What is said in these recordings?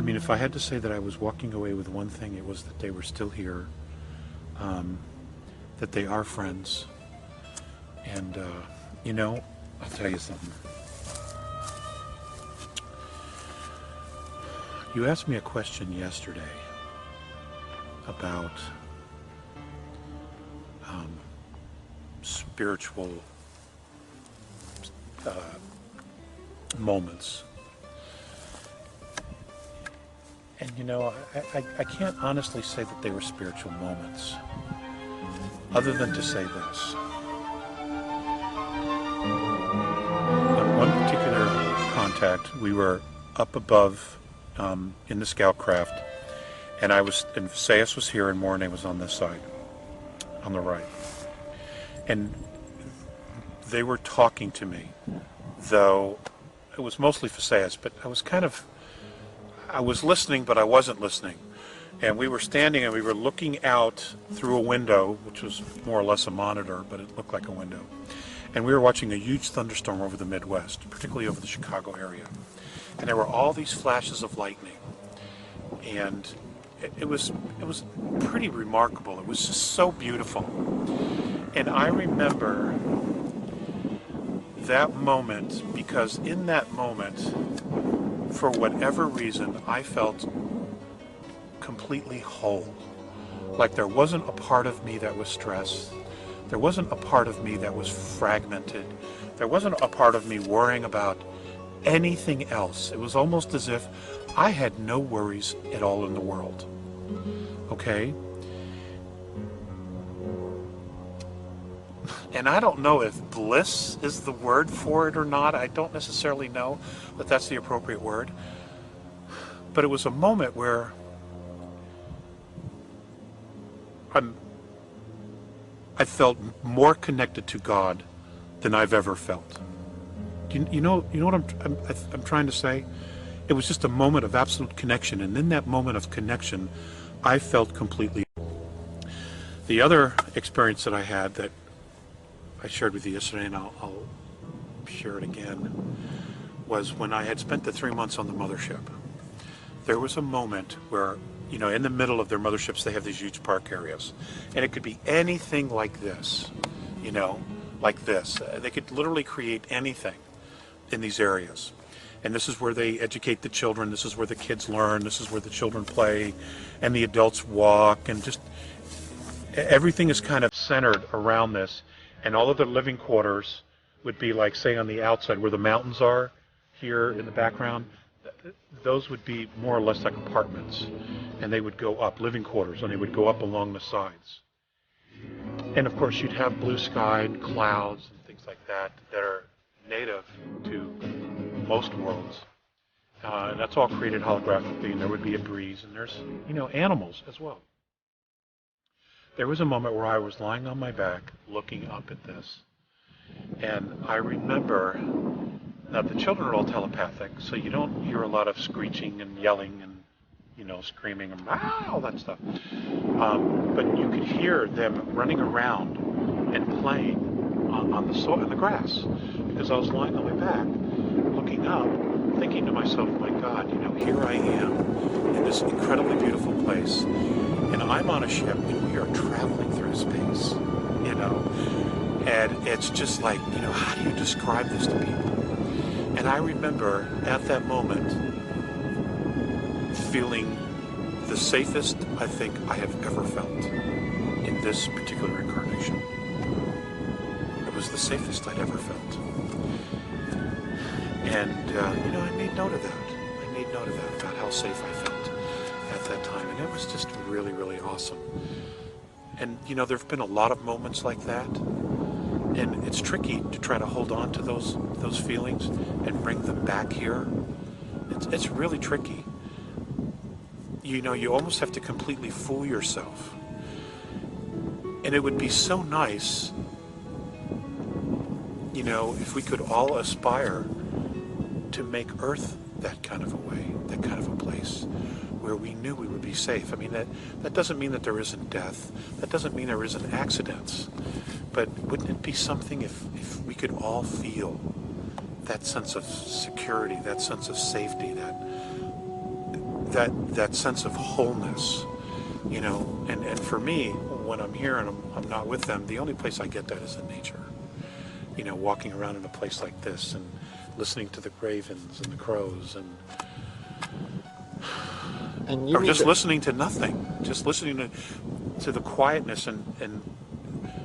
I mean, if I had to say that I was walking away with one thing, it was that they were still here, that they are friends, and, you know, I'll tell you something. You asked me a question yesterday about spiritual moments. And you know, I can't honestly say that they were spiritual moments, other than to say this. On one particular contact, we were up above in the scout craft, and Sayus was here and Mornay was on this side, on the right. And they were talking to me, though it was mostly for Sayus, but I was listening, but I wasn't listening. And we were standing and we were looking out through a window, which was more or less a monitor, but it looked like a window. And we were watching a huge thunderstorm over the Midwest, particularly over the Chicago area. And there were all these flashes of lightning. And it was pretty remarkable. It was just so beautiful. And I remember that moment, because in that moment, for whatever reason, I felt completely whole. Like there wasn't a part of me that was stressed. There wasn't a part of me that was fragmented. There wasn't a part of me worrying about anything else. It was almost as if I had no worries at all in the world. Okay? And I don't know if bliss is the word for it or not. I don't necessarily know that that's the appropriate word. But it was a moment where I felt more connected to God than I've ever felt. You know what I'm trying to say? It was just a moment of absolute connection, and in that moment of connection, I felt completely. The other experience that I had that I shared with you yesterday, and I'll share it again, was when I had spent the 3 months on the mothership. There was a moment where, you know, in the middle of their motherships, they have these huge park areas. And it could be anything like this, you know, like this. They could literally create anything in these areas. And this is where they educate the children. This is where the kids learn. This is where the children play and the adults walk. And just everything is kind of centered around this. And all of the living quarters would be like, say, on the outside where the mountains are here in the background. Those would be more or less like apartments. And they would go up, living quarters, and they would go up along the sides. And of course, you'd have blue sky and clouds and things like that that are native to most worlds. And that's all created holographically, and there would be a breeze, and there's, you know, animals as well. There was a moment where I was lying on my back looking up at this, and I remember, now the children are all telepathic, so you don't hear a lot of screeching and yelling and, you know, screaming and all that stuff. But you could hear them running around and playing on the soil, in the grass, because I was lying on my back looking up, thinking to myself, my God, you know, here I am in this incredibly beautiful place, and I'm on a ship and we are traveling through space, you know, and it's just like, you know, how do you describe this to people? And I remember at that moment feeling the safest I think I have ever felt in this particular incarnation. It was the safest I'd ever felt. And, you know, I made note of that. I made note of that, about how safe I felt at that time. And it was just really, really awesome. And, you know, there have been a lot of moments like that. And it's tricky to try to hold on to those feelings and bring them back here. It's really tricky. You know, you almost have to completely fool yourself. And it would be so nice, you know, if we could all aspire to make Earth that kind of a way, that kind of a place where we knew we would be safe. I mean, that doesn't mean that there isn't death. That doesn't mean there isn't accidents. But wouldn't it be something if we could all feel that sense of security, that sense of safety, that sense of wholeness, you know. And for me, when I'm here and I'm not with them, the only place I get that is in nature. You know, walking around in a place like this and listening to the ravens and the crows or just listening to nothing, just listening to the quietness and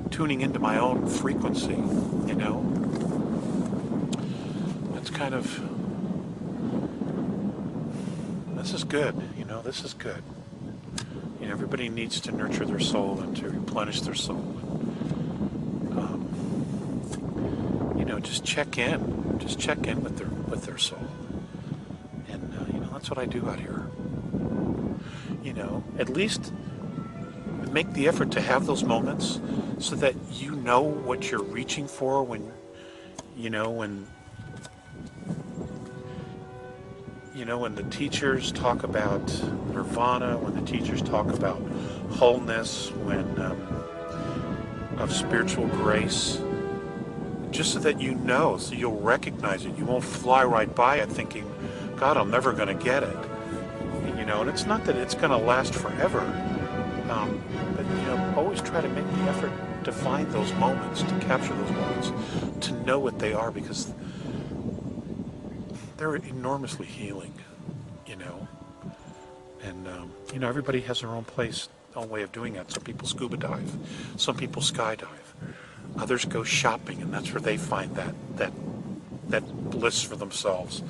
tuning into my own frequency, you know. It's kind of, this is good, you know, this is good. You know, everybody needs to nurture their soul and to replenish their soul. You know, just check in with their soul. And, you know, that's what I do out here. You know, at least make the effort to have those moments so that you know what you're reaching for when the teachers talk about nirvana, when the teachers talk about wholeness, of spiritual grace, just so that you know, so you'll recognize it. You won't fly right by it thinking, God, I'm never going to get it. You know, and it's not that it's going to last forever, but, you know, always try to make the effort to find those moments, to capture those moments, to know what they are, because they're enormously healing, you know. And, you know, everybody has their own place, own way of doing that. Some people scuba dive, some people skydive, others go shopping, and that's where they find that bliss for themselves.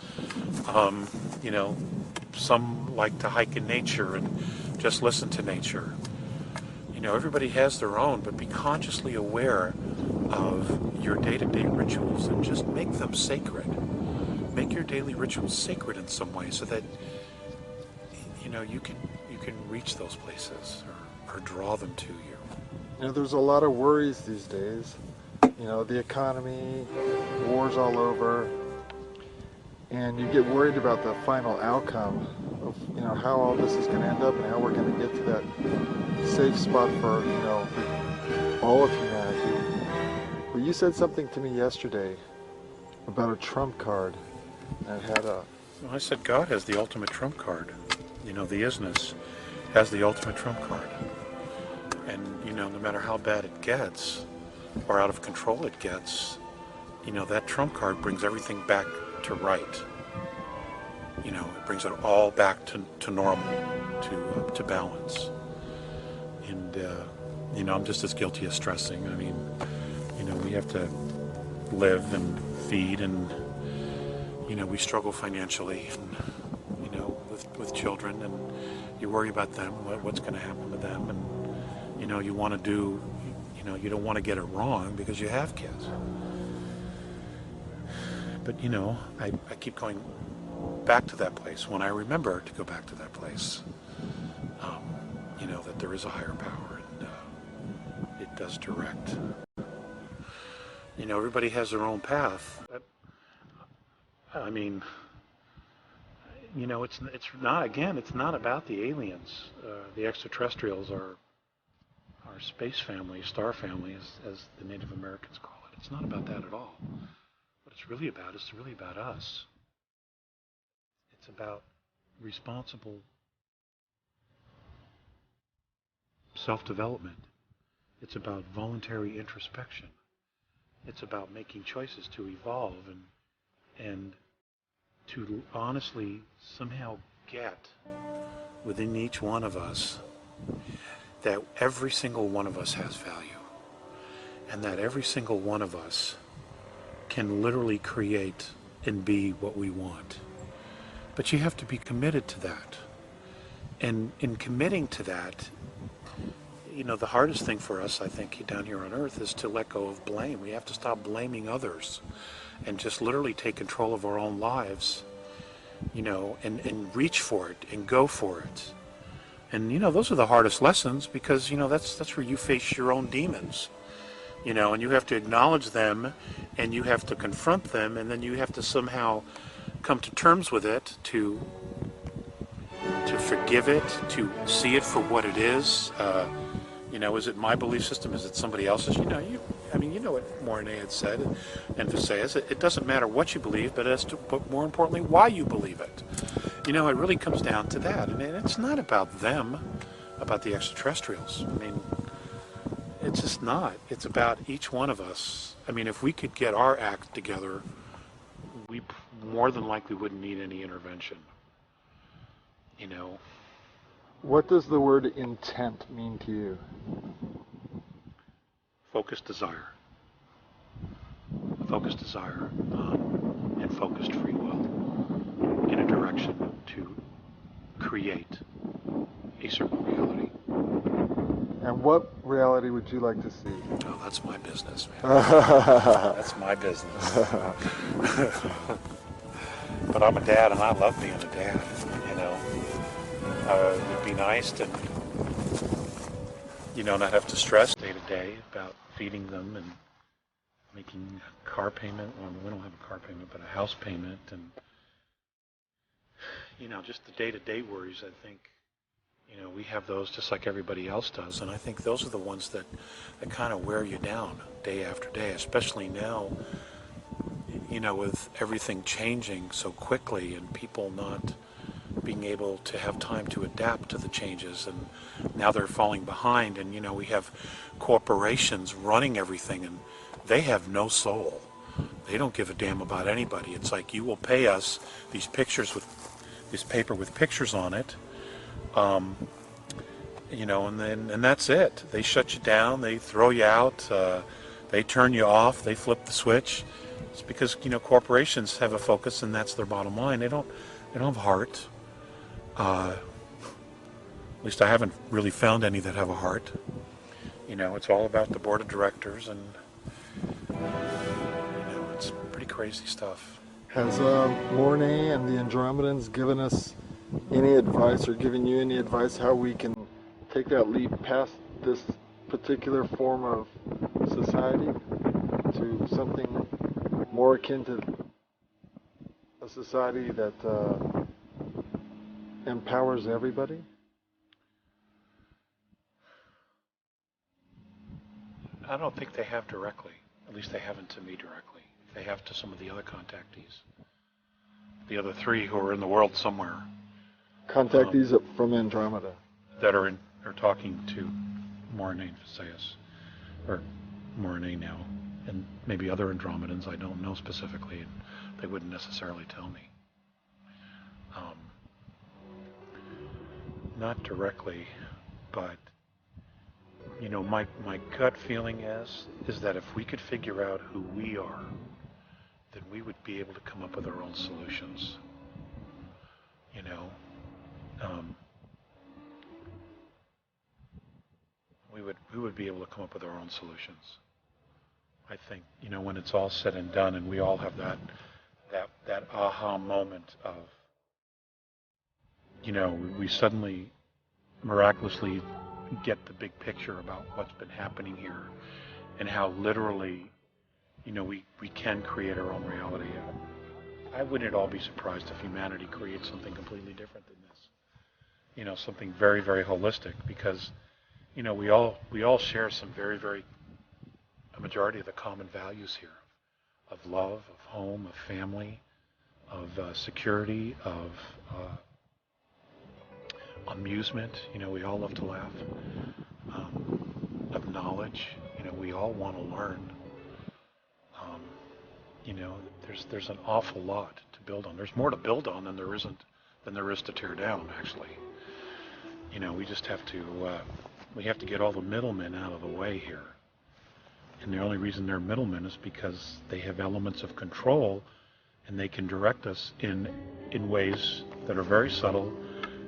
You know, some like to hike in nature and just listen to nature. You know, everybody has their own, but be consciously aware of your day-to-day rituals and just make them sacred. Make your daily rituals sacred in some way so that, you know, you can reach those places or draw them to you. You know, there's a lot of worries these days. You know, the economy, wars all over, and you get worried about the final outcome of, you know, how all this is going to end up and how we're going to get to that safe spot for, you know, all of humanity. But you said something to me yesterday about a trump card that had a... Well, I said God has the ultimate trump card. You know, the isness has the ultimate trump card. And, you know, no matter how bad it gets or out of control it gets, you know, that trump card brings everything back to right. You know, it brings it all back to normal, to balance. And, you know, I'm just as guilty as stressing. I mean, you know, we have to live and feed, and, you know, we struggle financially, and, you know, with children, and you worry about them, what's going to happen to them, and, you know, you want to do, you know, you don't want to get it wrong because you have kids. But, you know, I keep going back to that place when I remember to go back to that place. You know, that there is a higher power, and it does direct. You know, everybody has their own path. I mean, you know, it's not about the aliens. The extraterrestrials are our space family, star family, as the Native Americans call it. It's not about that at all. What it's really about us. It's about responsible self-development. It's about voluntary introspection. It's about making choices to evolve and to honestly somehow get within each one of us that every single one of us has value, and that every single one of us can literally create and be what we want. But you have to be committed to that. And in committing to that, you know, the hardest thing for us, I think, down here on Earth is to let go of blame. We have to stop blaming others and just literally take control of our own lives, you know, and reach for it and go for it. And, you know, those are the hardest lessons because, you know, that's where you face your own demons, you know, and you have to acknowledge them and you have to confront them, and then you have to somehow come to terms with it, to forgive it, to see it for what it is. You know, is it my belief system? Is it somebody else's? You know, you know what Mornay had said, and Visayas, it doesn't matter what you believe, but more importantly, why you believe it. You know, it really comes down to that. And it's not about them, about the extraterrestrials. I mean, it's just not. It's about each one of us. I mean, if we could get our act together, we more than likely wouldn't need any intervention. You know. What does the word intent mean to you? Focused desire. Focused desire and focused free will in a direction to create a certain reality. And what reality would you like to see? Oh, that's my business, man. That's my business. But I'm a dad, and I love being a dad, you know. It would be nice to, you know, not have to stress day to day about feeding them and making a car payment. Well, we don't have a car payment, but a house payment, and, you know, just the day-to-day worries, I think. You know, we have those just like everybody else does, and I think those are the ones that kind of wear you down day after day, especially now, you know, with everything changing so quickly and people not being able to have time to adapt to the changes, and now they're falling behind, and, you know, we have corporations running everything, and they have no soul. They don't give a damn about anybody. It's like, you will pay us these pictures with this paper with pictures on it, you know, and that's it. They shut you down. They throw you out. They turn you off. They flip the switch. It's because, you know, corporations have a focus, and that's their bottom line. They don't have heart. At least I haven't really found any that have a heart. You know, it's all about the board of directors, and, you know, it's pretty crazy stuff. Has Mornay and the Andromedans given us any advice, or given you any advice how we can take that leap past this particular form of society to something more akin to a society that empowers everybody? I don't think they have directly. At least they haven't to me directly. They have to some of the other contactees. The other three who are in the world somewhere. Contactees from Andromeda. That are talking to Mornay and Visayas, or Mornay now, and maybe other Andromedans I don't know specifically, and they wouldn't necessarily tell me. Not directly, but, you know, my gut feeling is that if we could figure out who we are, then we would be able to come up with our own solutions. You know, we would be able to come up with our own solutions. I think, you know, when it's all said and done, and we all have that aha moment of, you know, we suddenly miraculously get the big picture about what's been happening here, and how literally, you know, we can create our own reality. I wouldn't at all be surprised if humanity creates something completely different than this. You know, something very, very holistic, because, you know, we all share some a majority of the common values here, of love, of home, of family, of security, of amusement. You know, we all love to laugh, of knowledge. You know, we all want to learn. You know, there's an awful lot to build on. There's more to build on than there is to tear down, actually. You know, we just have to get all the middlemen out of the way here. And the only reason they're middlemen is because they have elements of control, and they can direct us in ways that are very subtle,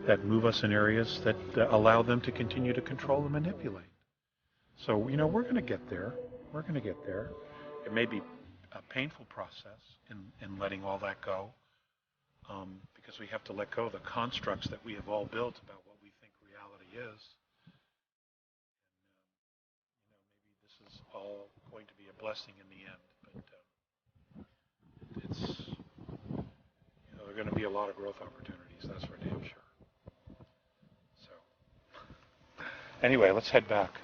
that move us in areas that allow them to continue to control and manipulate. So, you know, we're going to get there. We're going to get there. It may be a painful process in letting all that go, because we have to let go of the constructs that we have all built about what we think reality is. And, you know, maybe this is all going to be a blessing in the end, but it's, you know, there are going to be a lot of growth opportunities, that's for damn sure. So, anyway, let's head back.